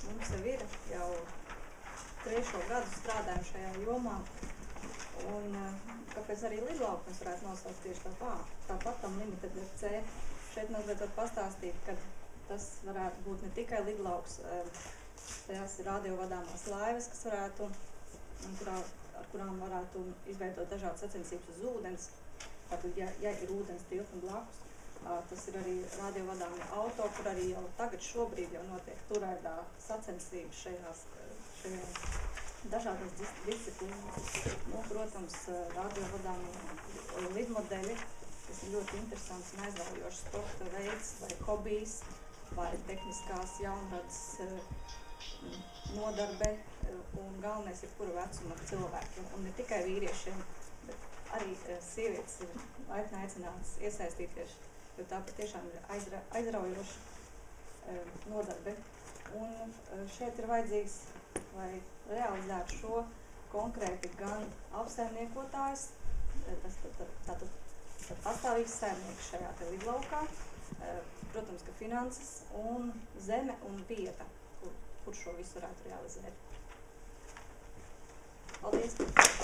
mums jau ir jau 3. gadu strādājam šajā jomā, un kāpēc arī lidlauku mēs varētu nosaukt tieši tāpat tam Limited FC. Šeit mazliet var pastāstīt, ka tas varētu būt ne tikai lidlauks, tās ir radiovadāmās laivas, kas varētu, ar kurām varētu izveidot dažādas sacensības uz ūdens. Tātad, ja ir ūdens tilpni blakus, tas ir arī radiovadāmie auto, kur arī jau tagad šobrīd jau notiek turēdā sacensības šajās dažādas disciplīnas. Nu, protams, radiovadāmie lidmodeļi, kas ir ļoti interesants un aizraujošs sporta veids, vai hobijs, vai tehniskās jaunradas nodarbe, un galvenais ir kura vecuma cilvēkiem, un ne tikai vīriešiem, bet arī sievietes ir laipni aicinātas iesaistīties, jo tā patiešām ir aizraujoša nodarbe. Un šeit ir vajadzīgs, lai realizētu šo konkrēti gan apsaimniekotājs, tātad pastāvīgs saimnieks šajā te lidlaukā, protams, ka finanses un zeme un vieta, kur šo visu varētu realizēt. Paldies!